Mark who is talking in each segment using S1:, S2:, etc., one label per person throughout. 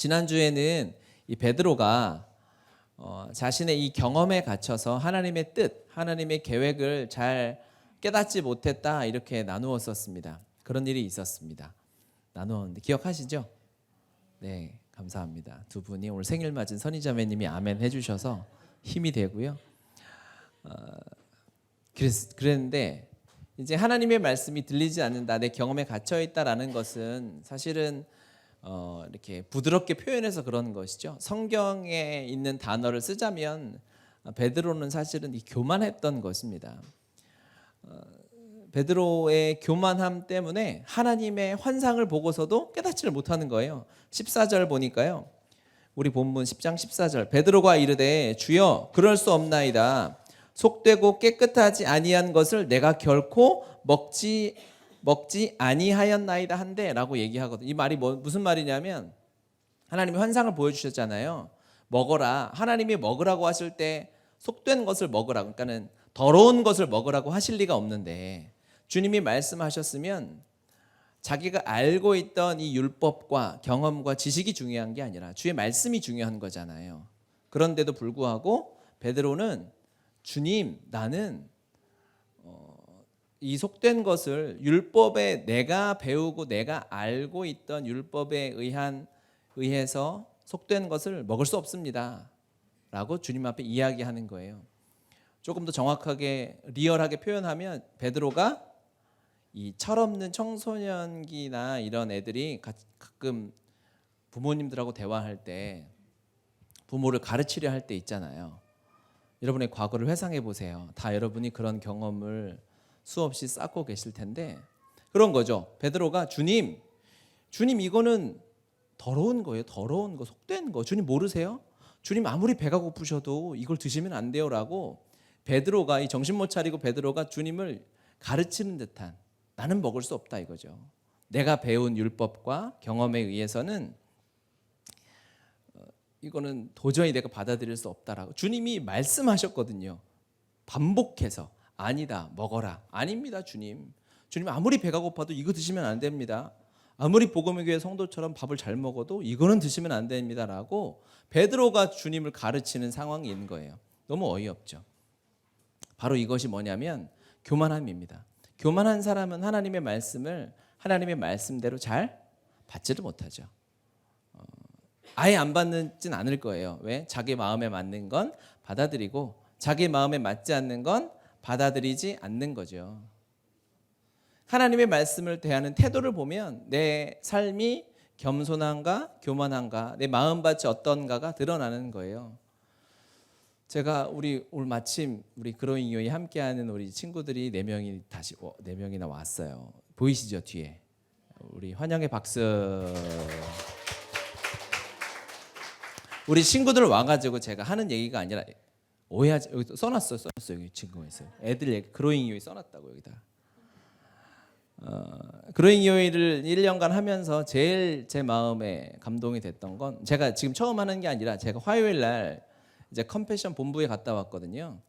S1: 지난주에는 이 베드로가 자신의 이 경험에 갇혀서 하나님의 뜻, 하나님의 계획을 잘 깨닫지 못했다 이렇게 나누었었습니다. 그런 일이 있었습니다. 나누었는데 기억하시죠? 네, 감사합니다. 두 분이 오늘 생일 맞은 선희자매님이 아멘 해주셔서 힘이 되고요. 그랬는데 이제 하나님의 말씀이 들리지 않는다, 내 경험에 갇혀 있다라는 것은 사실은 이렇게 부드럽게 표현해서 그런 것이죠. 성경에 있는 단어를 쓰자면 베드로는 사실은 이 교만했던 것입니다. 베드로의 교만함 때문에 하나님의 환상을 보고서도 깨닫지를 못하는 거예요. 14절 보니까요. 우리 본문 10장 14절. 베드로가 이르되 주여 그럴 수 없나이다. 속되고 깨끗하지 아니한 것을 내가 결코 먹지 아니하였나이다 한데라고 얘기하거든요. 이 말이 무슨 말이냐면 하나님이 환상을 보여주셨잖아요. 먹어라. 하나님이 먹으라고 하실 때 속된 것을 먹으라고, 그러니까는 더러운 것을 먹으라고 하실 리가 없는데 주님이 말씀하셨으면 자기가 알고 있던 이 율법과 경험과 지식이 중요한 게 아니라 주의 말씀이 중요한 거잖아요. 그런데도 불구하고 베드로는 주님, 나는 이 속된 것을 율법에 내가 배우고 내가 알고 있던 율법에 의해서 속된 것을 먹을 수 없습니다 라고 주님 앞에 이야기하는 거예요. 조금 더 정확하게 리얼하게 표현하면 베드로가 이 철없는 청소년기나 이런 애들이 가끔 부모님들하고 대화할 때 부모를 가르치려 할 때 있잖아요. 여러분의 과거를 회상해 보세요. 다 여러분이 그런 경험을 수없이 쌓고 계실 텐데 그런 거죠. 베드로가 주님 이거는 더러운 거예요. 더러운 거, 속된 거. 주님 모르세요? 주님 아무리 배가 고프셔도 이걸 드시면 안 돼요라고 베드로가, 이 정신 못 차리고 베드로가 주님을 가르치는 듯한, 나는 먹을 수 없다 이거죠. 내가 배운 율법과 경험에 의해서는 이거는 도저히 내가 받아들일 수 없다라고 주님이 말씀하셨거든요. 반복해서 아니다, 먹어라. 아닙니다, 주님. 주님 아무리 배가 고파도 이거 드시면 안 됩니다. 아무리 복음의 교회 성도처럼 밥을 잘 먹어도 이거는 드시면 안 됩니다라고 베드로가 주님을 가르치는 상황이 있는 거예요. 너무 어이없죠. 바로 이것이 뭐냐면 교만함입니다. 교만한 사람은 하나님의 말씀을 하나님의 말씀대로 잘 받지를 못하죠. 아예 안 받지는 않을 거예요. 왜? 자기 마음에 맞는 건 받아들이고 자기 마음에 맞지 않는 건 받아들이지 않는 거죠. 하나님의 말씀을 대하는 태도를 보면 내 삶이 겸손한가 교만한가, 내 마음밭이 어떤가가 드러나는 거예요. 제가 오늘 마침 우리 그로잉 요에 함께하는 우리 친구들이 4명이나 왔어요. 보이시죠, 뒤에? 우리 환영의 박수. 우리 친구들 와가지고 제가 하는 얘기가 아니라 오해하지, 여기 써놨어요. 여기 친구가 있어요. 애들 얘기, 그로잉 요에 써놨다고 여기다. 그로잉 요일을 1년간 하면서 제일 제 마음에 감동이 됐던 건, 제가 지금 처음 하는 게 아니라 제가 화요일 날 이제 컴패션 본부에 갔다 왔거든요.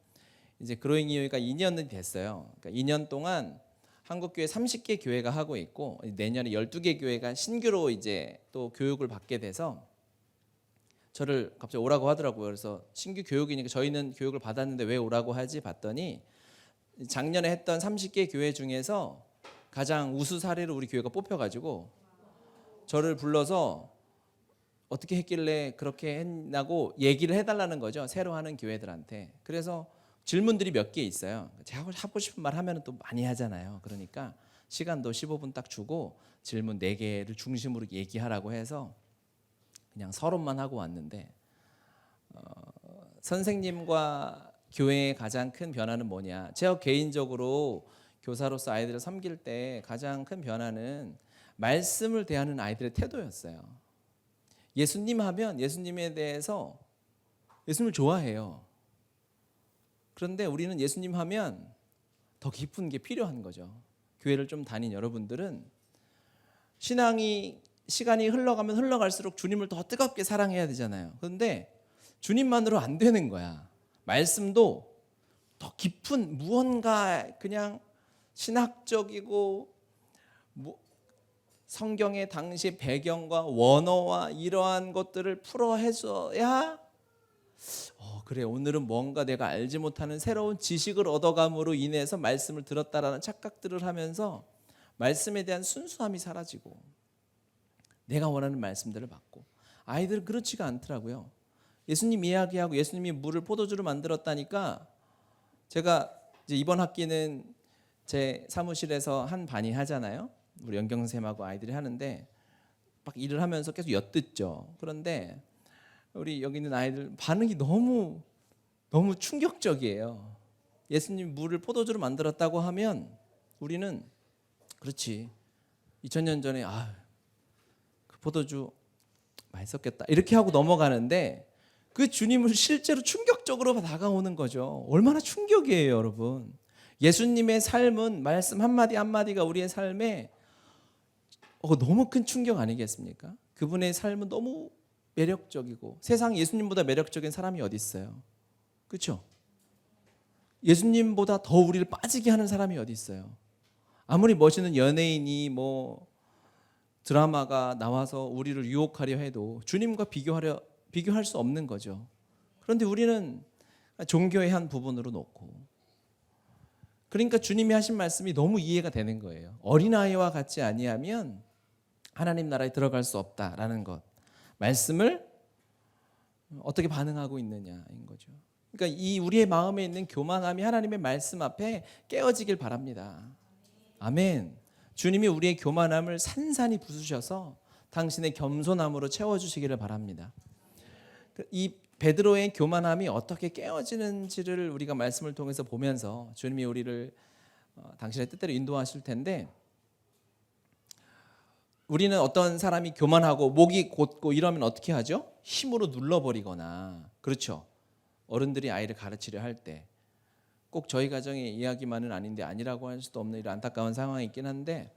S1: 이제 그로잉 요일가 2년이 됐어요. 그러니까 2년 동안 한국 교회 30개 교회가 하고 있고 내년에 12개 교회가 신규로 이제 또 교육을 받게 돼서 저를 갑자기 오라고 하더라고요. 그래서 신규 교육이니까 저희는 교육을 받았는데 왜 오라고 하지 봤더니 작년에 했던 30개 교회 중에서 가장 우수 사례로 우리 교회가 뽑혀가지고 저를 불러서 어떻게 했길래 그렇게 했냐고 얘기를 해달라는 거죠. 새로 하는 교회들한테. 그래서 질문들이 몇 개 있어요. 제가 하고 싶은 말 하면 또 많이 하잖아요. 그러니까 시간도 15분 딱 주고 질문 4개를 중심으로 얘기하라고 해서 그냥 서론만 하고 왔는데 선생님과 교회의 가장 큰 변화는 뭐냐? 제가 개인적으로 교사로서 아이들을 섬길 때 가장 큰 변화는 말씀을 대하는 아이들의 태도였어요. 예수님 하면 예수님에 대해서 예수님을 좋아해요. 그런데 우리는 예수님 하면 더 깊은 게 필요한 거죠. 교회를 좀 다닌 여러분들은 신앙이 시간이 흘러가면 흘러갈수록 주님을 더 뜨겁게 사랑해야 되잖아요. 그런데 주님만으로 안 되는 거야. 말씀도 더 깊은 무언가 그냥 신학적이고 성경의 당시 배경과 원어와 이러한 것들을 풀어 해줘야 그래 오늘은 뭔가 내가 알지 못하는 새로운 지식을 얻어감으로 인해서 말씀을 들었다라는 착각들을 하면서 말씀에 대한 순수함이 사라지고 내가 원하는 말씀들을 받고 아이들은 그렇지가 않더라고요. 예수님 이야기하고 예수님이 물을 포도주로 만들었다니까 제가 이제 이번 학기는 제 사무실에서 한 반이 하잖아요. 우리 연경쌤하고 아이들이 하는데 막 일을 하면서 계속 엿듣죠. 그런데 우리 여기 있는 아이들 반응이 너무 충격적이에요. 예수님 물을 포도주로 만들었다고 하면 우리는 그렇지 2000년 전에 그 포도주 맛있었겠다 이렇게 하고 넘어가는데 그 주님을 실제로 충격적으로 다가오는 거죠. 얼마나 충격이에요, 여러분. 예수님의 삶은 말씀 한마디 한마디가 우리의 삶에 너무 큰 충격 아니겠습니까? 그분의 삶은 너무 매력적이고 세상 예수님보다 매력적인 사람이 어디 있어요? 그렇죠? 예수님보다 더 우리를 빠지게 하는 사람이 어디 있어요? 아무리 멋있는 연예인이 뭐 드라마가 나와서 우리를 유혹하려 해도 주님과 비교할 수 없는 거죠. 그런데 우리는 종교의 한 부분으로 놓고 그러니까 주님이 하신 말씀이 너무 이해가 되는 거예요. 어린아이와 같지 아니하면 하나님 나라에 들어갈 수 없다라는 것. 말씀을 어떻게 반응하고 있느냐인 거죠. 그러니까 이 우리의 마음에 있는 교만함이 하나님의 말씀 앞에 깨어지길 바랍니다. 아멘. 주님이 우리의 교만함을 산산히 부수셔서 당신의 겸손함으로 채워주시기를 바랍니다. 이 베드로의 교만함이 어떻게 깨어지는지를 우리가 말씀을 통해서 보면서 주님이 우리를 당신의 뜻대로 인도하실 텐데 우리는 어떤 사람이 교만하고 목이 곧고 이러면 어떻게 하죠? 힘으로 눌러버리거나 그렇죠. 어른들이 아이를 가르치려 할 때 꼭 저희 가정의 이야기만은 아닌데 아니라고 할 수도 없는 이런 안타까운 상황이 있긴 한데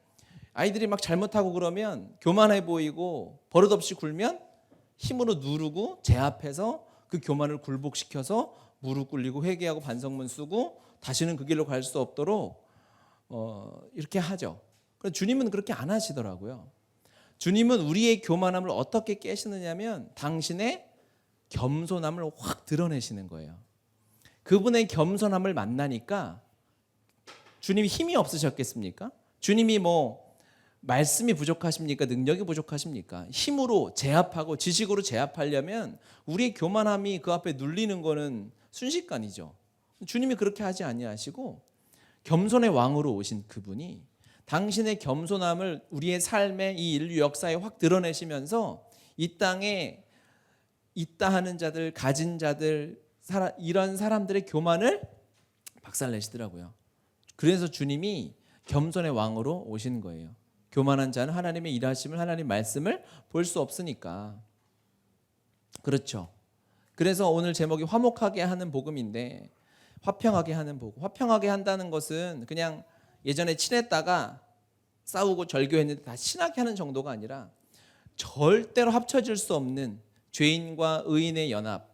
S1: 아이들이 막 잘못하고 그러면 교만해 보이고 버릇없이 굴면 힘으로 누르고 제압해서 그 교만을 굴복시켜서 무릎 꿇리고 회개하고 반성문 쓰고 다시는 그 길로 갈 수 없도록 이렇게 하죠. 그런데 주님은 그렇게 안 하시더라고요. 주님은 우리의 교만함을 어떻게 깨시느냐면 당신의 겸손함을 확 드러내시는 거예요. 그분의 겸손함을 만나니까 주님이 힘이 없으셨겠습니까? 주님이 말씀이 부족하십니까? 능력이 부족하십니까? 힘으로 제압하고 지식으로 제압하려면 우리의 교만함이 그 앞에 눌리는 거는 순식간이죠. 주님이 그렇게 하지 아니하시고 겸손의 왕으로 오신 그분이 당신의 겸손함을 우리의 삶의 이 인류 역사에 확 드러내시면서 이 땅에 있다 하는 자들, 가진 자들, 이런 사람들의 교만을 박살내시더라고요. 그래서 주님이 겸손의 왕으로 오신 거예요. 교만한 자는 하나님의 일하심을 하나님 말씀을 볼 수 없으니까. 그렇죠. 그래서 오늘 제목이 화목하게 하는 복음인데 화평하게 하는 복음. 화평하게 한다는 것은 그냥 예전에 친했다가 싸우고 절교했는데 다 친하게 하는 정도가 아니라 절대로 합쳐질 수 없는 죄인과 의인의 연합,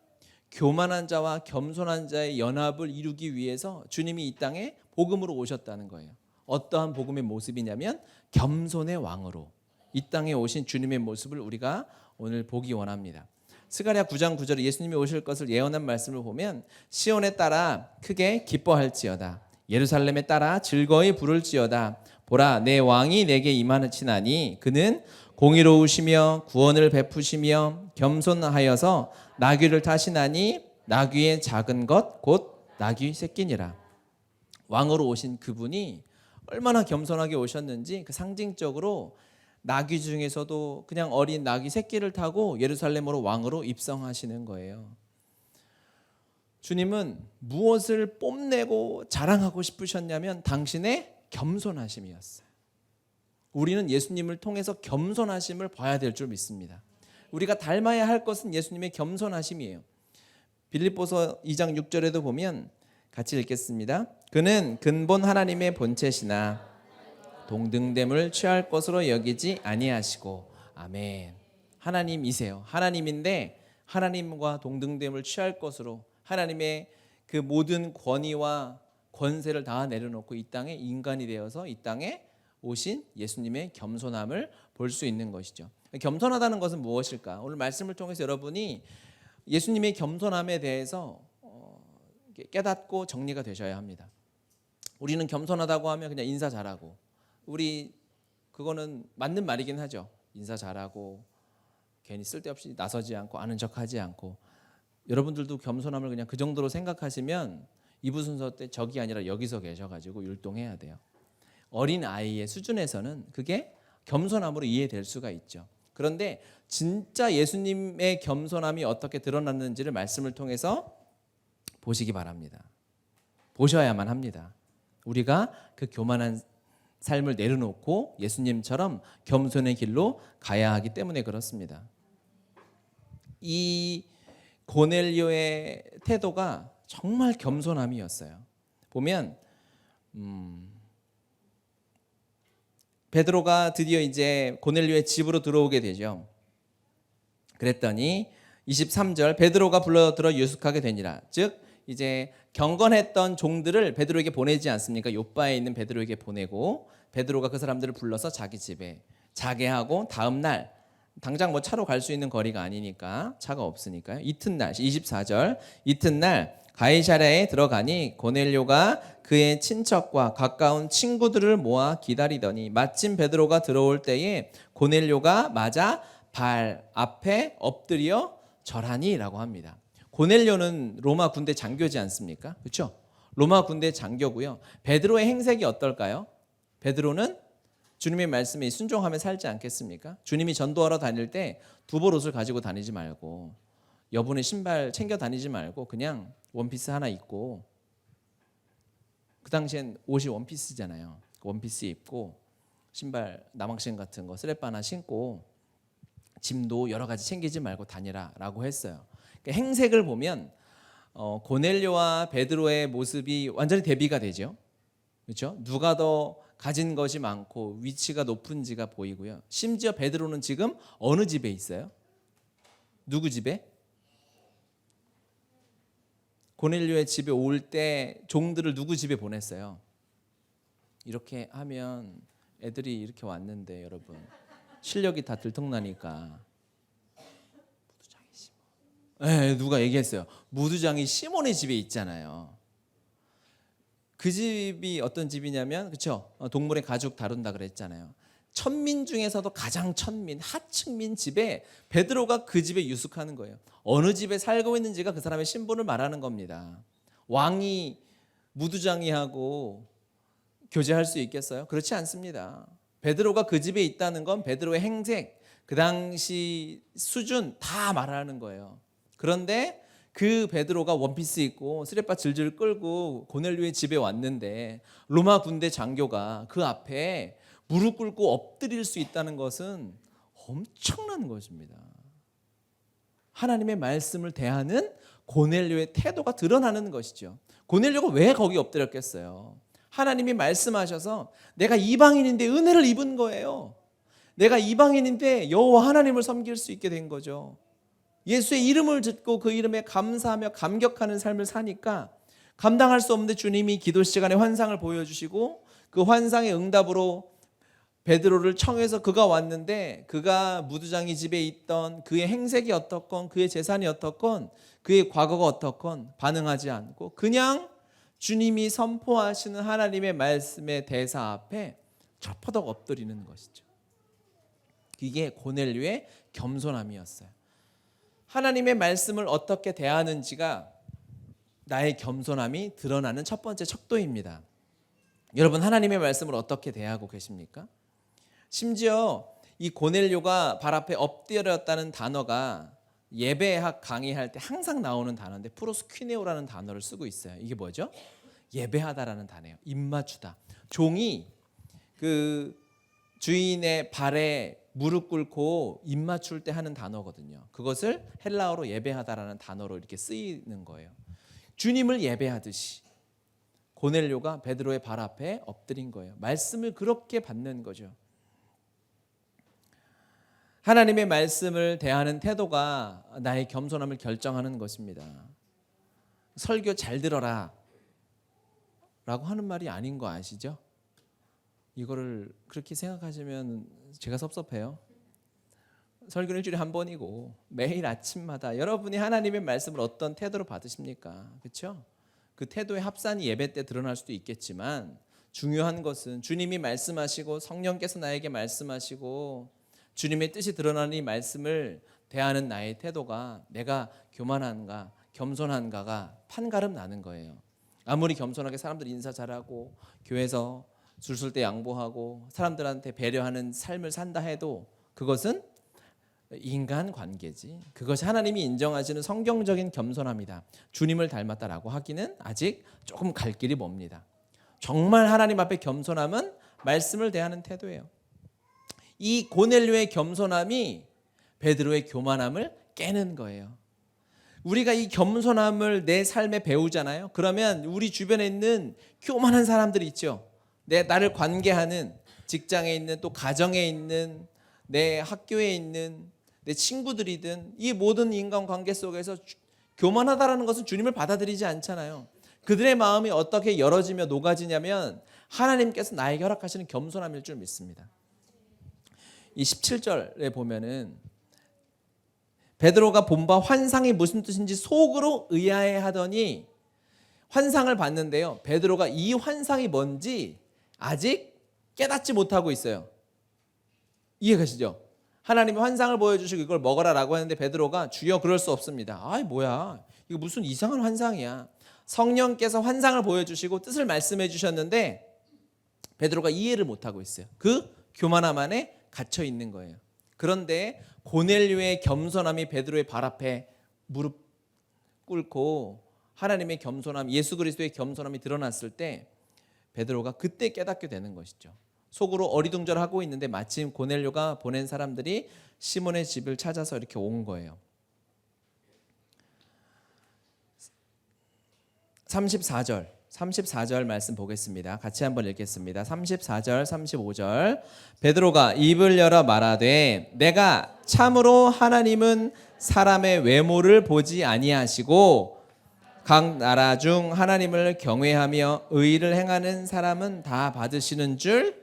S1: 교만한 자와 겸손한 자의 연합을 이루기 위해서 주님이 이 땅에 복음으로 오셨다는 거예요. 어떠한 복음의 모습이냐면 겸손의 왕으로 이 땅에 오신 주님의 모습을 우리가 오늘 보기 원합니다. 스가랴 9장 9절에 예수님이 오실 것을 예언한 말씀을 보면 시온에 따라 크게 기뻐할지어다. 예루살렘에 따라 즐거이 부를지어다. 보라 내 왕이 내게 임하시나니 그는 공의로우시며 구원을 베푸시며 겸손하여서 나귀를 타시나니 나귀의 작은 것 곧 나귀 새끼니라. 왕으로 오신 그분이 얼마나 겸손하게 오셨는지 그 상징적으로 나귀 중에서도 그냥 어린 나귀 새끼를 타고 예루살렘으로 왕으로 입성하시는 거예요. 주님은 무엇을 뽐내고 자랑하고 싶으셨냐면 당신의 겸손하심이었어요. 우리는 예수님을 통해서 겸손하심을 봐야 될 줄 믿습니다. 우리가 닮아야 할 것은 예수님의 겸손하심이에요. 빌립보서 2장 6절에도 보면 같이 읽겠습니다. 그는 근본 하나님의 본체시나 동등됨을 취할 것으로 여기지 아니하시고. 아멘. 하나님이세요. 하나님인데 하나님과 동등됨을 취할 것으로 하나님의 그 모든 권위와 권세를 다 내려놓고 이 땅에 인간이 되어서 이 땅에 오신 예수님의 겸손함을 볼 수 있는 것이죠. 겸손하다는 것은 무엇일까? 오늘 말씀을 통해서 여러분이 예수님의 겸손함에 대해서 깨닫고 정리가 되셔야 합니다. 우리는 겸손하다고 하면 그냥 인사 잘하고, 우리 그거는 맞는 말이긴 하죠. 인사 잘하고 괜히 쓸데없이 나서지 않고 아는 척하지 않고. 여러분들도 겸손함을 그냥 그 정도로 생각하시면 이부 순서 때 저기 아니라 여기서 계셔가지고 율동해야 돼요. 어린 아이의 수준에서는 그게 겸손함으로 이해될 수가 있죠. 그런데 진짜 예수님의 겸손함이 어떻게 드러났는지를 말씀을 통해서 보시기 바랍니다. 보셔야만 합니다. 우리가 그 교만한 삶을 내려놓고 예수님처럼 겸손의 길로 가야 하기 때문에 그렇습니다. 이 고넬료의 태도가 정말 겸손함이었어요. 보면 베드로가 드디어 이제 고넬료의 집으로 들어오게 되죠. 그랬더니 23절 베드로가 불러들어 유숙하게 되니라. 즉 이제 경건했던 종들을 베드로에게 보내지 않습니까? 요바에 있는 베드로에게 보내고 베드로가 그 사람들을 불러서 자기 집에 자게 하고 다음 날 당장 뭐 차로 갈 수 있는 거리가 아니니까 차가 없으니까요. 이튿날 24절 이튿날 가이사랴에 들어가니 고넬료가 그의 친척과 가까운 친구들을 모아 기다리더니 마침 베드로가 들어올 때에 고넬료가 맞아 발 앞에 엎드려 절하니라고 합니다. 고넬료는 로마 군대 장교지 않습니까? 그렇죠? 로마 군대 장교고요. 베드로의 행색이 어떨까요? 베드로는 주님의 말씀에 순종하며 살지 않겠습니까? 주님이 전도하러 다닐 때 두 벌 옷을 가지고 다니지 말고 여분의 신발 챙겨 다니지 말고 그냥 원피스 하나 입고, 그 당시엔 옷이 원피스잖아요. 원피스 입고 신발 나망신 같은 거 슬랩 하나 신고 짐도 여러 가지 챙기지 말고 다니라라고 했어요. 그러니까 행색을 보면 고넬료와 베드로의 모습이 완전히 대비가 되죠. 그렇죠? 누가 더 가진 것이 많고 위치가 높은지가 보이고요. 심지어 베드로는 지금 어느 집에 있어요? 누구 집에? 고넬료의 집에 올 때 종들을 누구 집에 보냈어요? 이렇게 하면 애들이 이렇게 왔는데 여러분 실력이 다 들통나니까 무두장이 시몬. 누가 얘기했어요. 무두장이 시몬의 집에 있잖아요. 그 집이 어떤 집이냐면, 그렇죠? 동물의 가죽 다룬다 그랬잖아요. 천민 중에서도 가장 천민, 하층민 집에 베드로가 그 집에 유숙하는 거예요. 어느 집에 살고 있는지가 그 사람의 신분을 말하는 겁니다. 왕이 무두장이하고 교제할 수 있겠어요? 그렇지 않습니다. 베드로가 그 집에 있다는 건 베드로의 행색, 그 당시 수준 다 말하는 거예요. 그런데 그 베드로가 원피스 입고 쓰레빠 질질 끌고 고넬료의 집에 왔는데 로마 군대 장교가 그 앞에 무릎 꿇고 엎드릴 수 있다는 것은 엄청난 것입니다. 하나님의 말씀을 대하는 고넬료의 태도가 드러나는 것이죠. 고넬료가 왜 거기 엎드렸겠어요? 하나님이 말씀하셔서 내가 이방인인데 은혜를 입은 거예요. 내가 이방인인데 여호와 하나님을 섬길 수 있게 된 거죠. 예수의 이름을 듣고 그 이름에 감사하며 감격하는 삶을 사니까 감당할 수 없는데 주님이 기도 시간에 환상을 보여주시고 그 환상의 응답으로 베드로를 청해서 그가 왔는데 그가 무두장이 집에 있던 그의 행색이 어떻건 그의 재산이 어떻건 그의 과거가 어떻건 반응하지 않고 그냥 주님이 선포하시는 하나님의 말씀의 대사 앞에 철퍼덕 엎드리는 것이죠. 이게 고넬료의 겸손함이었어요. 하나님의 말씀을 어떻게 대하는지가 나의 겸손함이 드러나는 첫 번째 척도입니다. 여러분 하나님의 말씀을 어떻게 대하고 계십니까? 심지어 이 고넬료가 발 앞에 엎드렸다는 단어가 예배학 강의할 때 항상 나오는 단어인데 프로스퀴네오라는 단어를 쓰고 있어요. 이게 뭐죠? 예배하다라는 단어예요. 입맞추다. 종이 그 주인의 발에 무릎 꿇고 입 맞출 때 하는 단어거든요. 그것을 헬라어로 예배하다라는 단어로 이렇게 쓰이는 거예요. 주님을 예배하듯이 고넬료가 베드로의 발 앞에 엎드린 거예요. 말씀을 그렇게 받는 거죠. 하나님의 말씀을 대하는 태도가 나의 겸손함을 결정하는 것입니다. 설교 잘 들어라 라고 하는 말이 아닌 거 아시죠? 이거를 그렇게 생각하시면 제가 섭섭해요. 설교는 일주일에 한 번이고 매일 아침마다 여러분이 하나님의 말씀을 어떤 태도로 받으십니까? 그렇죠? 그 태도의 합산이 예배 때 드러날 수도 있겠지만 중요한 것은 주님이 말씀하시고 성령께서 나에게 말씀하시고 주님의 뜻이 드러나는 이 말씀을 대하는 나의 태도가 내가 교만한가 겸손한가가 판가름 나는 거예요. 아무리 겸손하게 사람들 인사 잘하고 교회에서 줄 설 때 양보하고 사람들한테 배려하는 삶을 산다 해도 그것은 인간 관계지. 그것이 하나님이 인정하시는 성경적인 겸손함이다. 주님을 닮았다라고 하기는 아직 조금 갈 길이 멉니다. 정말 하나님 앞에 겸손함은 말씀을 대하는 태도예요. 이 고넬료의 겸손함이 베드로의 교만함을 깨는 거예요. 우리가 이 겸손함을 내 삶에 배우잖아요. 그러면 우리 주변에 있는 교만한 사람들이 있죠. 나를 관계하는 직장에 있는 또 가정에 있는 내 학교에 있는 내 친구들이든 이 모든 인간관계 속에서 교만하다라는 것은 주님을 받아들이지 않잖아요. 그들의 마음이 어떻게 열어지며 녹아지냐면 하나님께서 나에게 허락하시는 겸손함일 줄 믿습니다. 이 17절에 보면은 베드로가 본 바 환상이 무슨 뜻인지 속으로 의아해하더니 환상을 봤는데요. 베드로가 이 환상이 뭔지 아직 깨닫지 못하고 있어요. 이해가시죠? 하나님이 환상을 보여주시고 이걸 먹어라라고 했는데 베드로가 주여 그럴 수 없습니다. 아이 뭐야 이거 무슨 이상한 환상이야. 성령께서 환상을 보여주시고 뜻을 말씀해 주셨는데 베드로가 이해를 못하고 있어요. 그 교만함 안에 갇혀 있는 거예요. 그런데 고넬료의 겸손함이 베드로의 발 앞에 무릎 꿇고 하나님의 겸손함, 예수 그리스도의 겸손함이 드러났을 때 베드로가 그때 깨닫게 되는 것이죠. 속으로 어리둥절하고 있는데 마침 고넬료가 보낸 사람들이 시몬의 집을 찾아서 이렇게 온 거예요. 34절 말씀 보겠습니다. 같이 한번 읽겠습니다. 34절 35절 베드로가 입을 열어 말하되 내가 참으로 하나님은 사람의 외모를 보지 아니하시고 각 나라 중 하나님을 경외하며 의를 행하는 사람은 다 받으시는 줄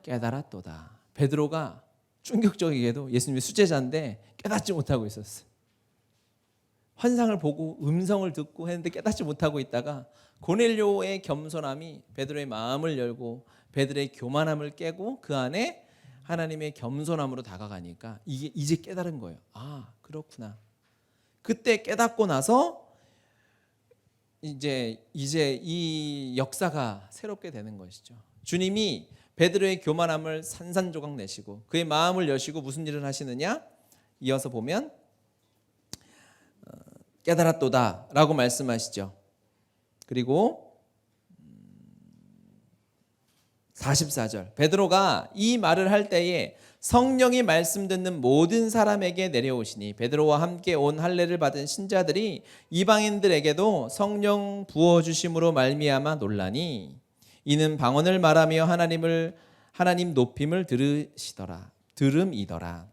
S1: 깨달았도다. 베드로가 충격적이게도 예수님의 수제자인데 깨닫지 못하고 있었어요. 환상을 보고 음성을 듣고 했는데 깨닫지 못하고 있다가 고넬료의 겸손함이 베드로의 마음을 열고 베드로의 교만함을 깨고 그 안에 하나님의 겸손함으로 다가가니까 이게 이제 깨달은 거예요. 아, 그렇구나. 그때 깨닫고 나서 이제 이 역사가 새롭게 되는 것이죠. 주님이 베드로의 교만함을 산산조각 내시고 그의 마음을 여시고 무슨 일을 하시느냐? 이어서 보면 깨달았도다 라고 말씀하시죠. 그리고 44절 베드로가 이 말을 할 때에 성령이 말씀 듣는 모든 사람에게 내려오시니 베드로와 함께 온 할례를 받은 신자들이 이방인들에게도 성령 부어주심으로 말미암아 놀라니 이는 방언을 말하며 하나님 높임을 들음이더라.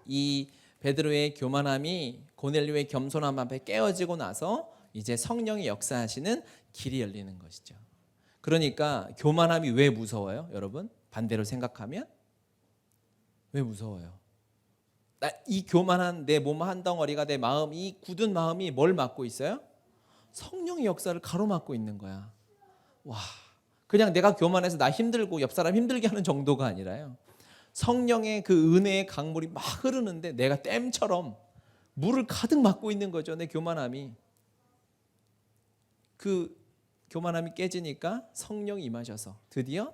S1: 이 베드로의 교만함이 고넬료의 겸손함 앞에 깨어지고 나서 이제 성령이 역사하시는 길이 열리는 것이죠. 그러니까 교만함이 왜 무서워요? 여러분 반대로 생각하면 왜 무서워요? 이 교만한 내 몸 한 덩어리가 내 마음, 이 굳은 마음이 뭘 막고 있어요? 성령의 역사를 가로막고 있는 거야. 와, 그냥 내가 교만해서 나 힘들고 옆 사람 힘들게 하는 정도가 아니라요. 성령의 그 은혜의 강물이 막 흐르는데 내가 댐처럼 물을 가득 막고 있는 거죠. 내 교만함이. 그 교만함이 깨지니까 성령이 임하셔서 드디어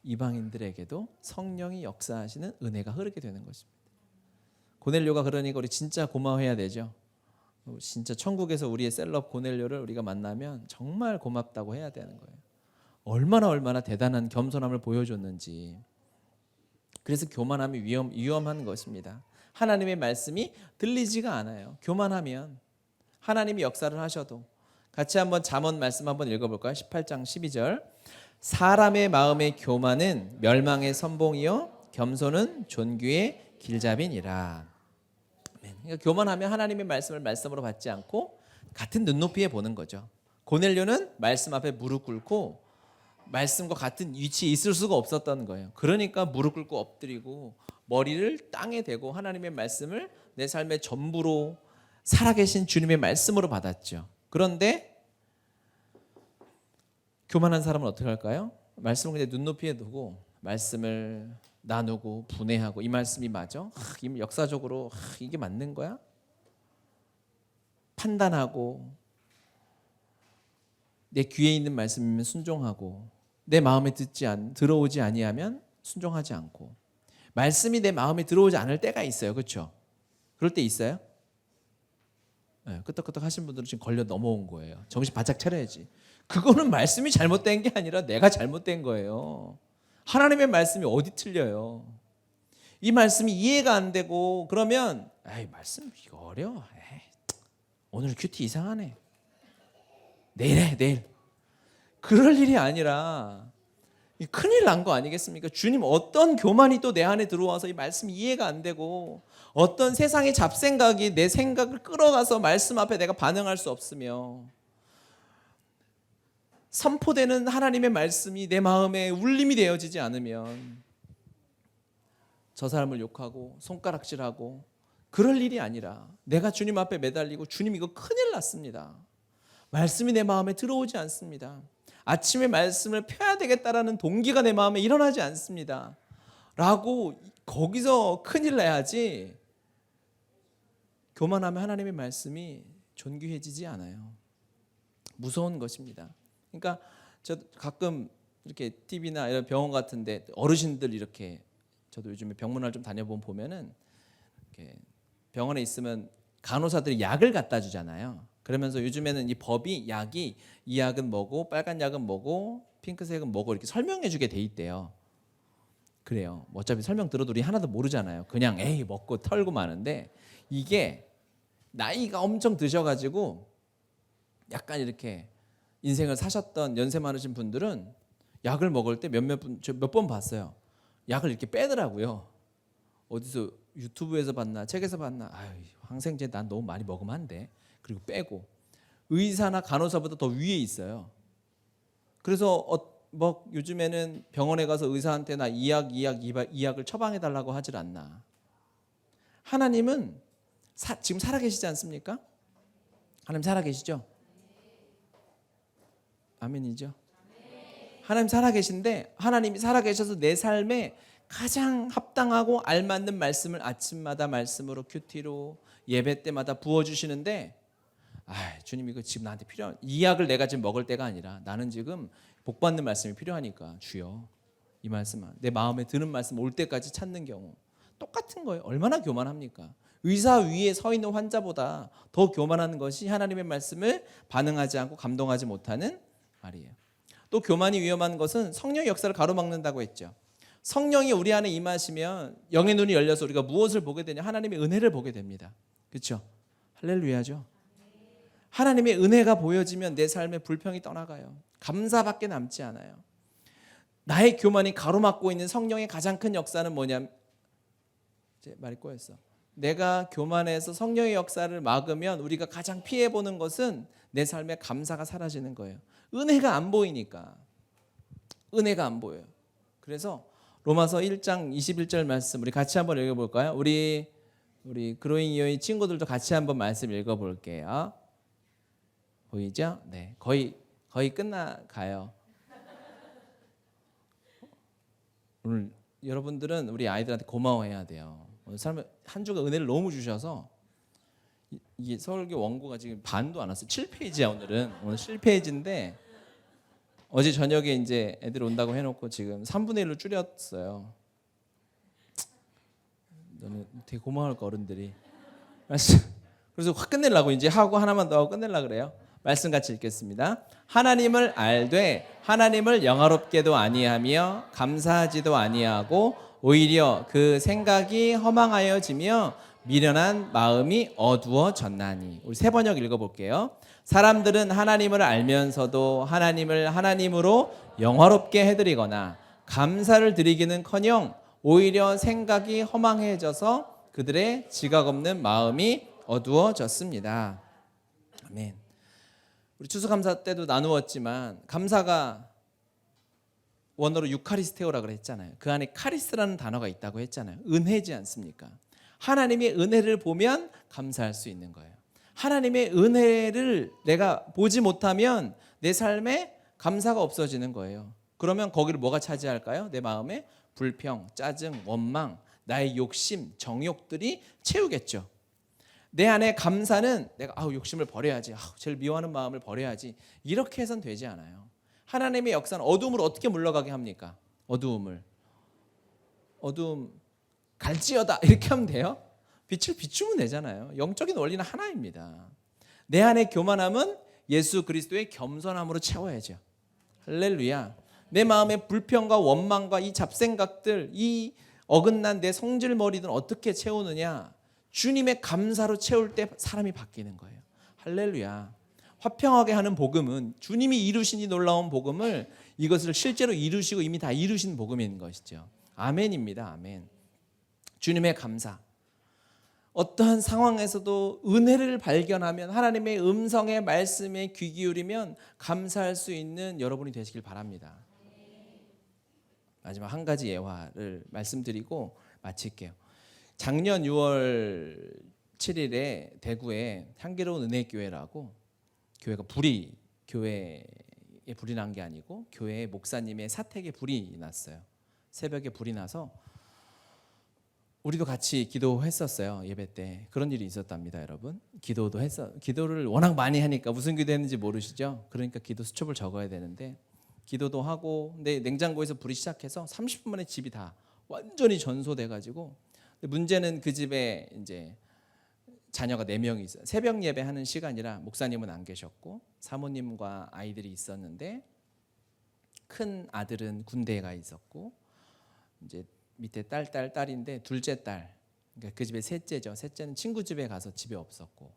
S1: 이방인들에게도 성령이 역사하시는 은혜가 흐르게 되는 것입니다. 고넬료가 그러니까 우리 진짜 고마워해야 되죠. 진짜 천국에서 우리의 셀럽 고넬료를 우리가 만나면 정말 고맙다고 해야 되는 거예요. 얼마나 대단한 겸손함을 보여줬는지. 그래서 교만함이 위험한 것입니다. 하나님의 말씀이 들리지가 않아요. 교만하면 하나님이 역사를 하셔도. 같이 한번 잠언 말씀 한번 읽어볼까요? 18장 12절 사람의 마음의 교만은 멸망의 선봉이요 겸손은 존귀의 길잡이니라. 그러니까 교만하면 하나님의 말씀을 말씀으로 받지 않고 같은 눈높이에 보는 거죠. 고넬료는 말씀 앞에 무릎 꿇고 말씀과 같은 위치에 있을 수가 없었던 거예요. 그러니까 무릎 꿇고 엎드리고 머리를 땅에 대고 하나님의 말씀을 내 삶의 전부로 살아계신 주님의 말씀으로 받았죠. 그런데 교만한 사람은 어떻게 할까요? 말씀을 그냥 눈높이에 두고 말씀을 나누고 분해하고 이 말씀이 맞아? 역사적으로 이게 맞는 거야? 판단하고 내 귀에 있는 말씀이면 순종하고 내 마음에 들어오지 아니하면 순종하지 않고 말씀이 내 마음에 들어오지 않을 때가 있어요. 그렇죠? 그럴 때 있어요? 네, 끄떡끄떡 하신 분들은 지금 걸려 넘어온 거예요. 정신 바짝 차려야지. 그거는 말씀이 잘못된 게 아니라 내가 잘못된 거예요. 하나님의 말씀이 어디 틀려요? 이 말씀이 이해가 안 되고 그러면 말씀 이거 어려워. 오늘 큐티 이상하네. 내일 해, 내일. 그럴 일이 아니라 큰일 난 거 아니겠습니까? 주님 어떤 교만이 또 내 안에 들어와서 이 말씀이 이해가 안 되고 어떤 세상의 잡생각이 내 생각을 끌어가서 말씀 앞에 내가 반응할 수 없으며 선포되는 하나님의 말씀이 내 마음에 울림이 되어지지 않으면 저 사람을 욕하고 손가락질하고 그럴 일이 아니라 내가 주님 앞에 매달리고 주님 이거 큰일 났습니다. 말씀이 내 마음에 들어오지 않습니다. 아침에 말씀을 펴야 되겠다라는 동기가 내 마음에 일어나지 않습니다. 라고 거기서 큰일 나야지 교만하면 하나님의 말씀이 존귀해지지 않아요. 무서운 것입니다. 그러니까 저 가끔 이렇게 TV나 이런 병원 같은데 어르신들 이렇게 저도 요즘에 병문안 좀 다녀보면은 이렇게 병원에 있으면 간호사들이 약을 갖다 주잖아요. 그러면서 요즘에는 이 법이 약이 이 약은 뭐고 빨간 약은 뭐고 핑크색은 뭐고 이렇게 설명해 주게 돼 있대요. 그래요. 어차피 설명 들어도 우리 하나도 모르잖아요. 그냥 먹고 털고 마는데 이게 나이가 엄청 드셔가지고 약간 이렇게 인생을 사셨던 연세 많으신 분들은 약을 먹을 때 몇 번 봤어요. 약을 이렇게 빼더라고요. 어디서 유튜브에서 봤나 책에서 봤나 항생제 난 너무 많이 먹으면 안 돼. 그리고 빼고 의사나 간호사보다 더 위에 있어요. 그래서 요즘에는 병원에 가서 의사한테 나 이 약을 처방해 달라고 하질 않나. 하나님은 지금 살아계시지 않습니까? 하나님 살아계시죠? 아멘이죠? 하나님 살아계신데 하나님이 살아계셔서 내 삶에 가장 합당하고 알맞는 말씀을 아침마다 말씀으로 큐티로 예배 때마다 부어주시는데 주님 이거 지금 나한테 필요한 이 약을 내가 지금 먹을 때가 아니라 나는 지금 복받는 말씀이 필요하니까 주여 이 말씀 내 마음에 드는 말씀 올 때까지 찾는 경우 똑같은 거예요. 얼마나 교만합니까? 의사 위에 서 있는 환자보다 더 교만한 것이 하나님의 말씀을 반응하지 않고 감동하지 못하는 말이에요. 또 교만이 위험한 것은 성령의 역사를 가로막는다고 했죠. 성령이 우리 안에 임하시면 영의 눈이 열려서 우리가 무엇을 보게 되냐? 하나님의 은혜를 보게 됩니다. 그렇죠? 할렐루야죠. 하나님의 은혜가 보여지면 내 삶의 불평이 떠나가요. 감사밖에 남지 않아요. 나의 교만이 가로막고 있는 성령의 가장 큰 역사는 뭐냐면 이제 말이 꼬였어. 내가 교만해서 성령의 역사를 막으면 우리가 가장 피해보는 것은 내 삶의 감사가 사라지는 거예요. 은혜가 안 보이니까. 은혜가 안 보여요. 그래서 로마서 1장 21절 말씀 우리 같이 한번 읽어볼까요? 우리 그로잉 이어의 친구들도 같이 한번 말씀 읽어볼게요. 보이죠? 네, 거의 끝나가요. 오늘 여러분들은 우리 아이들한테 고마워해야 돼요. 오늘 한 주가 은혜를 너무 주셔서 이게 설교 원고가 지금 반도 안 왔어요. 7페이지야 오늘은. 오늘 7페이지인데 어제 저녁에 이제 애들 온다고 해놓고 지금 3분의 1로 줄였어요. 너는 되게 고마울 거 어른들이. 그래서 확 끝내려고 이제 하고 하나만 더 하고 끝내려고 그래요. 말씀 같이 읽겠습니다. 하나님을 알되 하나님을 영화롭게도 아니하며 감사하지도 아니하고 오히려 그 생각이 허망하여지며 미련한 마음이 어두워졌나니. 우리 세 번역 읽어볼게요. 사람들은 하나님을 알면서도 하나님을 하나님으로 영화롭게 해드리거나 감사를 드리기는커녕 오히려 생각이 허망해져서 그들의 지각 없는 마음이 어두워졌습니다. 아멘. 우리 추수감사 때도 나누었지만 감사가 원어로 유카리스테오라 그랬잖아요. 그 안에 카리스라는 단어가 있다고 했잖아요. 은혜지 않습니까? 하나님의 은혜를 보면 감사할 수 있는 거예요. 하나님의 은혜를 내가 보지 못하면 내 삶에 감사가 없어지는 거예요. 그러면 거기를 뭐가 차지할까요? 내 마음에 불평, 짜증, 원망, 나의 욕심, 정욕들이 채우겠죠. 내 안에 감사는 내가 욕심을 버려야지, 제일 미워하는 마음을 버려야지, 이렇게 해선 되지 않아요. 하나님의 역사는 어둠을 어떻게 물러가게 합니까? 어두움 갈지어다 이렇게 하면 돼요? 빛을 비추면 되잖아요. 영적인 원리는 하나입니다. 내 안의 교만함은 예수 그리스도의 겸손함으로 채워야죠. 할렐루야. 내 마음의 불평과 원망과 이 잡생각들, 이 어긋난 내 성질머리들은 어떻게 채우느냐? 주님의 감사로 채울 때 사람이 바뀌는 거예요. 할렐루야. 화평하게 하는 복음은 주님이 이루신 이 놀라운 복음을 이것을 실제로 이루시고 이미 다 이루신 복음인 것이죠. 아멘입니다. 아멘. 주님의 감사. 어떠한 상황에서도 은혜를 발견하면 하나님의 음성의 말씀에 귀 기울이면 감사할 수 있는 여러분이 되시길 바랍니다. 마지막 한 가지 예화를 말씀드리고 마칠게요. 작년 6월 7일에 대구에 향기로운 은혜교회라고, 교회가 교회에 불이 난 게 아니고 교회 목사님의 사택에 불이 났어요. 새벽에 불이 나서 우리도 같이 기도했었어요. 예배 때 그런 일이 있었답니다, 여러분. 기도를 워낙 많이 하니까 무슨 기도했는지 모르시죠? 그러니까 기도 수첩을 적어야 되는데 기도도 하고, 근데 냉장고에서 불이 시작해서 30분 만에 집이 다 완전히 전소돼 가지고, 문제는 그 집에 이제 자녀가 4명이 있어요. 새벽 예배하는 시간이라 목사님은 안 계셨고 사모님과 아이들이 있었는데, 큰 아들은 군대에 가 있었고 이제 밑에 딸인데 둘째 딸, 그러니까 그 집의 셋째죠. 셋째는 친구 집에 가서 집에 없었고,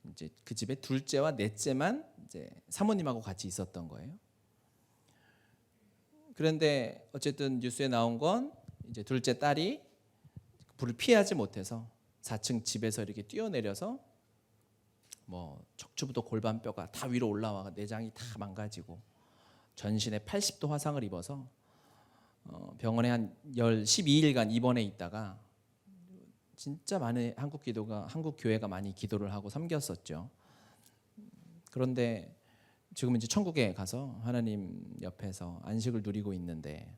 S1: 이제 그 집에 둘째와 넷째만 이제 사모님하고 같이 있었던 거예요. 그런데 어쨌든 뉴스에 나온 건 이제 둘째 딸이 불을 피하지 못해서 4층 집에서 이렇게 뛰어내려서 뭐 척추부터 골반뼈가 다 위로 올라와 내장이 다 망가지고 전신에 80도 화상을 입어서 병원에 한 12일간 입원해 있다가 진짜 많은 한국 교회가 많이 기도를 하고 섬겼었죠. 그런데 지금은 이제 천국에 가서 하나님 옆에서 안식을 누리고 있는데,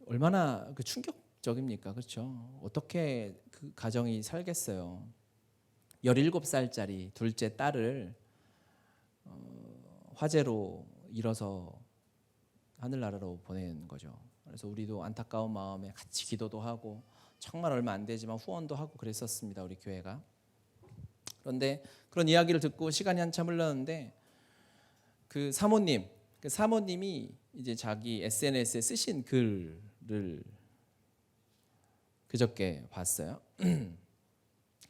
S1: 얼마나 그 충격적입니까? 그렇죠? 어떻게 그 가정이 살겠어요? 17살짜리 둘째 딸을 화재로 잃어서 하늘나라로 보낸 거죠. 그래서 우리도 안타까운 마음에 같이 기도도 하고, 정말 얼마 안 되지만 후원도 하고 그랬었습니다, 우리 교회가. 그런데 그런 이야기를 듣고 시간이 한참 흘렀는데 그 사모님이 이제 자기 SNS에 쓰신 글을 그저께 봤어요.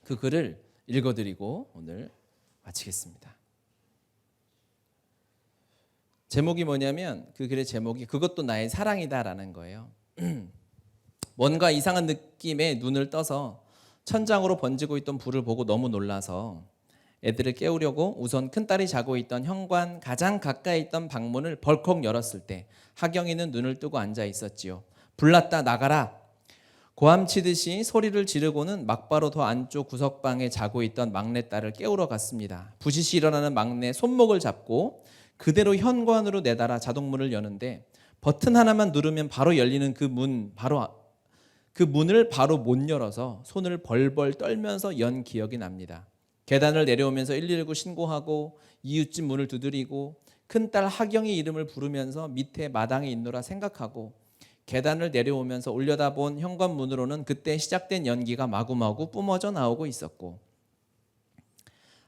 S1: 그 글을 읽어드리고 오늘 마치겠습니다. 제목이 뭐냐면, 그 글의 제목이 그것도 나의 사랑이다라는 거예요. 뭔가 이상한 느낌에 눈을 떠서 천장으로 번지고 있던 불을 보고 너무 놀라서 애들을 깨우려고 우선 큰딸이 자고 있던 현관 가장 가까이 있던 방문을 벌컥 열었을 때 하경이는 눈을 뜨고 앉아 있었지요. 불났다, 나가라. 고함치듯이 소리를 지르고는 막바로 더 안쪽 구석방에 자고 있던 막내딸을 깨우러 갔습니다. 부시시 일어나는 막내 손목을 잡고 그대로 현관으로 내달아 자동문을 여는데 버튼 하나만 누르면 바로 열리는 그 문을 바로 못 열어서 손을 벌벌 떨면서 연 기억이 납니다. 계단을 내려오면서 119 신고하고 이웃집 문을 두드리고 큰딸 하경이 이름을 부르면서 밑에 마당에 있노라 생각하고 계단을 내려오면서 올려다본 현관문으로는 그때 시작된 연기가 마구마구 뿜어져 나오고 있었고,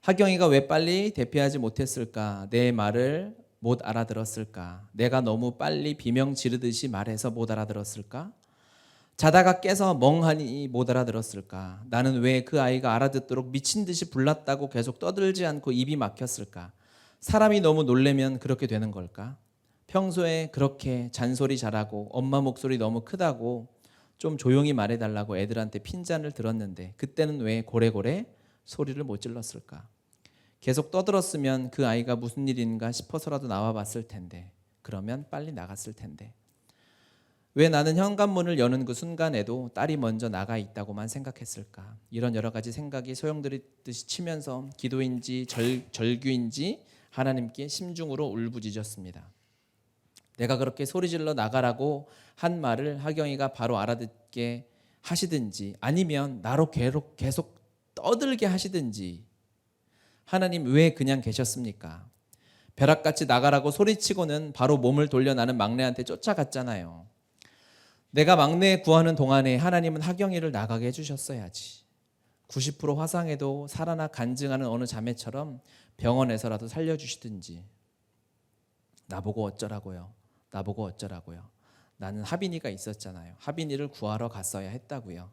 S1: 하경이가 왜 빨리 대피하지 못했을까? 내 말을 못 알아들었을까? 내가 너무 빨리 비명 지르듯이 말해서 못 알아들었을까? 자다가 깨서 멍하니 못 알아들었을까? 나는 왜 그 아이가 알아듣도록 미친 듯이 불났다고 계속 떠들지 않고 입이 막혔을까? 사람이 너무 놀래면 그렇게 되는 걸까? 평소에 그렇게 잔소리 잘하고 엄마 목소리 너무 크다고 좀 조용히 말해달라고 애들한테 핀잔을 들었는데 그때는 왜 고래고래 소리를 못 질렀을까? 계속 떠들었으면 그 아이가 무슨 일인가 싶어서라도 나와 봤을 텐데, 그러면 빨리 나갔을 텐데, 왜 나는 현관문을 여는 그 순간에도 딸이 먼저 나가 있다고만 생각했을까? 이런 여러 가지 생각이 소용돌이듯이 치면서 기도인지 절규인지 하나님께 심중으로 울부짖었습니다. 내가 그렇게 소리질러 나가라고 한 말을 하경이가 바로 알아듣게 하시든지, 아니면 나로 계속 떠들게 하시든지, 하나님 왜 그냥 계셨습니까? 벼락같이 나가라고 소리치고는 바로 몸을 돌려 나는 막내한테 쫓아갔잖아요. 내가 막내 구하는 동안에 하나님은 하경이를 나가게 해주셨어야지. 90% 화상에도 살아나 간증하는 어느 자매처럼 병원에서라도 살려주시든지. 나보고 어쩌라고요? 나보고 어쩌라고요? 나는 하빈이가 있었잖아요. 하빈이를 구하러 갔어야 했다고요.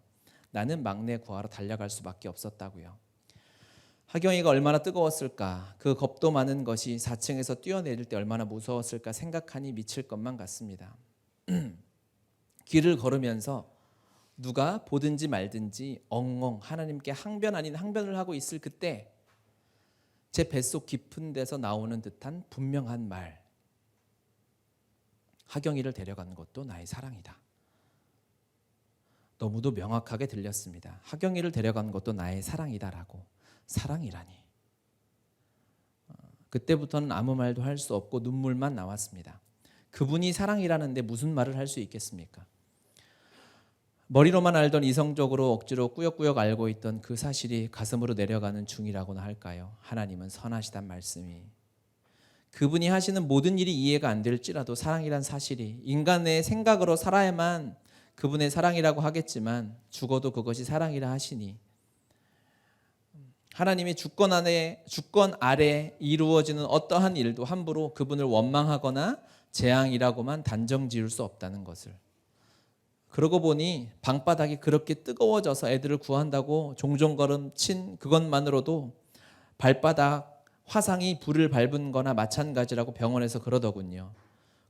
S1: 나는 막내 구하러 달려갈 수밖에 없었다고요. 하경이가 얼마나 뜨거웠을까? 그 겁도 많은 것이 4층에서 뛰어내릴 때 얼마나 무서웠을까 생각하니 미칠 것만 같습니다. 길을 걸으면서 누가 보든지 말든지 엉엉 하나님께 항변 아닌 항변을 하고 있을 그때 제 뱃속 깊은 데서 나오는 듯한 분명한 말, 하경이를 데려간 것도 나의 사랑이다. 너무도 명확하게 들렸습니다. 하경이를 데려간 것도 나의 사랑이다라고. 사랑이라니. 그때부터는 아무 말도 할 수 없고 눈물만 나왔습니다. 그분이 사랑이라는데 무슨 말을 할 수 있겠습니까? 머리로만 알던 이성적으로 억지로 꾸역꾸역 알고 있던 그 사실이 가슴으로 내려가는 중이라고나 할까요? 하나님은 선하시단 말씀이. 그분이 하시는 모든 일이 이해가 안 될지라도 사랑이란 사실이, 인간의 생각으로 살아야만 그분의 사랑이라고 하겠지만 죽어도 그것이 사랑이라 하시니, 하나님의 주권 아래 이루어지는 어떠한 일도 함부로 그분을 원망하거나 재앙이라고만 단정 지을 수 없다는 것을. 그러고 보니 방바닥이 그렇게 뜨거워져서 애들을 구한다고 종종걸음 친 그것만으로도 발바닥 화상이 불을 밟은 거나 마찬가지라고 병원에서 그러더군요.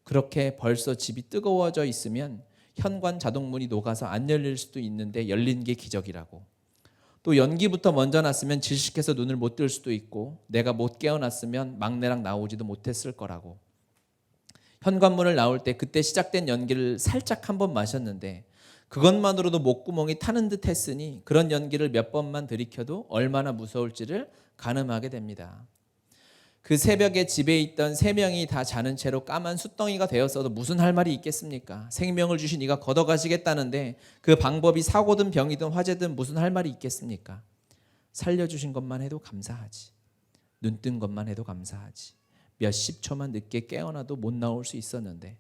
S1: 그렇게 벌써 집이 뜨거워져 있으면 현관 자동문이 녹아서 안 열릴 수도 있는데 열린 게 기적이라고. 또 연기부터 먼저 났으면 질식해서 눈을 못 뜰 수도 있고, 내가 못 깨어났으면 막내랑 나오지도 못했을 거라고. 현관문을 나올 때 그때 시작된 연기를 살짝 한 번 마셨는데 그것만으로도 목구멍이 타는 듯 했으니 그런 연기를 몇 번만 들이켜도 얼마나 무서울지를 가늠하게 됩니다. 그 새벽에 집에 있던 3명이 다 자는 채로 까만 숫덩이가 되었어도 무슨 할 말이 있겠습니까? 생명을 주신 이가 걷어가시겠다는데 그 방법이 사고든 병이든 화재든 무슨 할 말이 있겠습니까? 살려주신 것만 해도 감사하지. 눈 뜬 것만 해도 감사하지. 몇십 초만 늦게 깨어나도 못 나올 수 있었는데,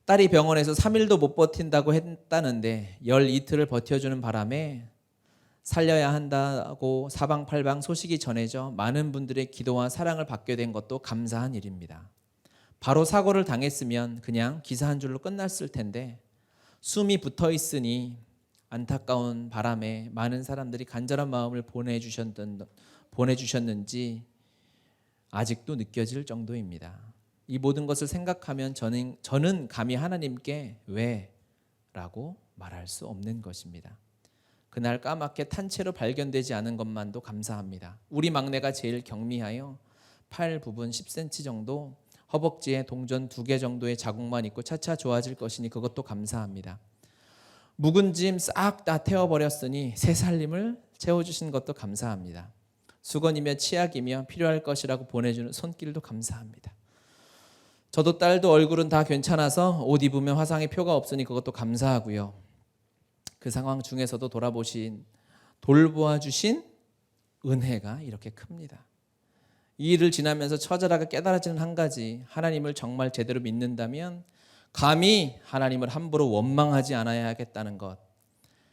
S1: 딸이 병원에서 3일도 못 버틴다고 했다는데 열 이틀을 버텨주는 바람에 살려야 한다고 사방팔방 소식이 전해져 많은 분들의 기도와 사랑을 받게 된 것도 감사한 일입니다. 바로 사고를 당했으면 그냥 기사 한 줄로 끝났을 텐데 숨이 붙어 있으니 안타까운 바람에 많은 사람들이 간절한 마음을 보내주셨는지 아직도 느껴질 정도입니다. 이 모든 것을 생각하면 저는 감히 하나님께 왜? 라고 말할 수 없는 것입니다. 그날 까맣게 탄 채로 발견되지 않은 것만도 감사합니다. 우리 막내가 제일 경미하여 팔 부분 10cm 정도, 허벅지에 동전 2개 정도의 자국만 있고 차차 좋아질 것이니 그것도 감사합니다. 묵은 짐 싹 다 태워버렸으니 새 살림을 채워주신 것도 감사합니다. 수건이며 치약이며 필요할 것이라고 보내주는 손길도 감사합니다. 저도 딸도 얼굴은 다 괜찮아서 옷 입으면 화상의 표가 없으니 그것도 감사하고요. 그 상황 중에서도 돌보아주신 은혜가 이렇게 큽니다. 이 일을 지나면서 처절하게 깨달아지는 한 가지, 하나님을 정말 제대로 믿는다면 감히 하나님을 함부로 원망하지 않아야 하겠다는 것.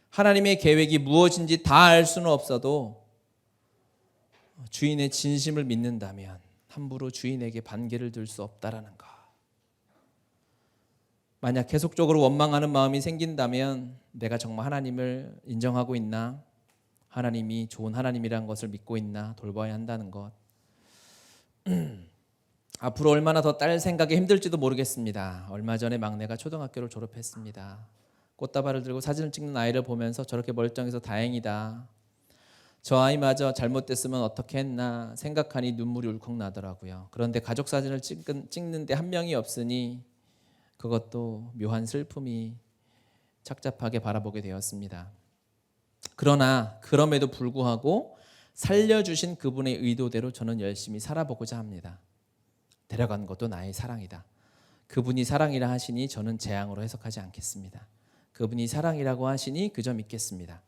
S1: 하나님의 계획이 무엇인지 다 알 수는 없어도 주인의 진심을 믿는다면 함부로 주인에게 반기를 들 수 없다라는 것. 만약 계속적으로 원망하는 마음이 생긴다면 내가 정말 하나님을 인정하고 있나? 하나님이 좋은 하나님이라는 것을 믿고 있나? 돌봐야 한다는 것. 앞으로 얼마나 더 딸 생각이 힘들지도 모르겠습니다. 얼마 전에 막내가 초등학교를 졸업했습니다. 꽃다발을 들고 사진을 찍는 아이를 보면서 저렇게 멀쩡해서 다행이다. 저 아이마저 잘못됐으면 어떻게 했나 생각하니 눈물이 울컥 나더라고요. 그런데 가족 사진을 찍는데 한 명이 없으니 그것도 묘한 슬픔이 착잡하게 바라보게 되었습니다. 그러나 그럼에도 불구하고 살려주신 그분의 의도대로 저는 열심히 살아보고자 합니다. 데려간 것도 나의 사랑이다. 그분이 사랑이라 하시니 저는 재앙으로 해석하지 않겠습니다. 그분이 사랑이라고 하시니 그저 믿겠습니다.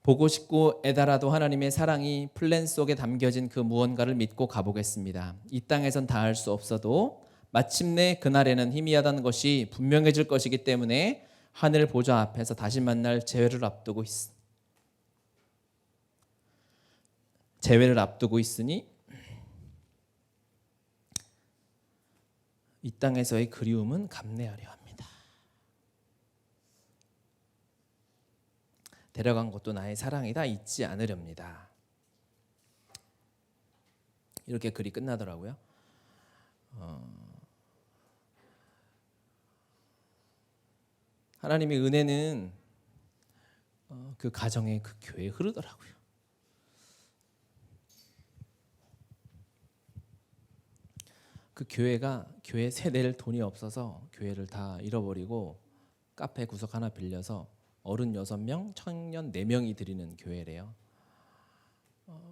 S1: 보고 싶고 애달아도 하나님의 사랑이 플랜 속에 담겨진 그 무언가를 믿고 가보겠습니다. 이 땅에선 닿을 수 없어도 마침내 그날에는 희미하다는 것이 분명해질 것이기 때문에 하늘 보좌 앞에서 다시 만날 재회를 앞두고 있으니 이 땅에서의 그리움은 감내하려 합니다. 데려간 것도 나의 사랑이다 잊지 않으렵니다. 이렇게 글이 끝나더라고요. 하나님의 은혜는 그 가정에 그 교회에 흐르더라고요. 그 교회가 교회 세대를 돈이 없어서 교회를 다 잃어버리고 카페 구석 하나 빌려서 어른 6명, 청년 4명이 드리는 교회래요.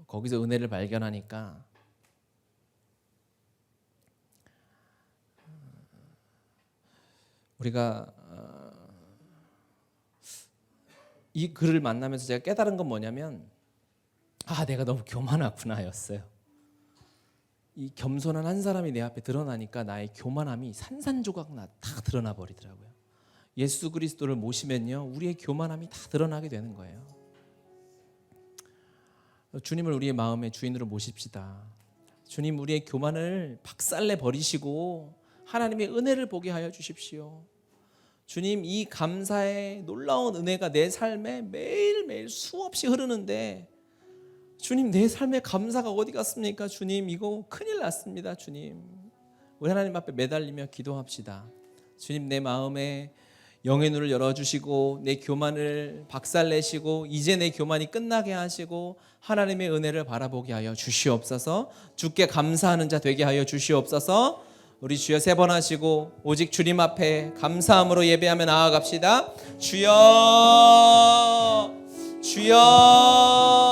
S1: 거기서 은혜를 발견하니까 우리가 이 글을 만나면서 제가 깨달은 건 뭐냐면 내가 너무 교만하구나였어요. 이 겸손한 한 사람이 내 앞에 드러나니까 나의 교만함이 산산조각 다 드러나 버리더라고요. 예수 그리스도를 모시면요 우리의 교만함이 다 드러나게 되는 거예요. 주님을 우리의 마음의 주인으로 모십시다. 주님 우리의 교만을 박살내 버리시고 하나님의 은혜를 보게 하여 주십시오. 주님 이 감사의 놀라운 은혜가 내 삶에 매일매일 수없이 흐르는데 주님 내 삶의 감사가 어디 갔습니까? 주님 이거 큰일 났습니다. 주님 우리 하나님 앞에 매달리며 기도합시다. 주님 내 마음에 영의 눈을 열어주시고 내 교만을 박살내시고 이제 내 교만이 끝나게 하시고 하나님의 은혜를 바라보게 하여 주시옵소서. 주께 감사하는 자 되게 하여 주시옵소서. 우리 주여 3번 하시고 오직 주님 앞에 감사함으로 예배하며 나아갑시다. 주여 주여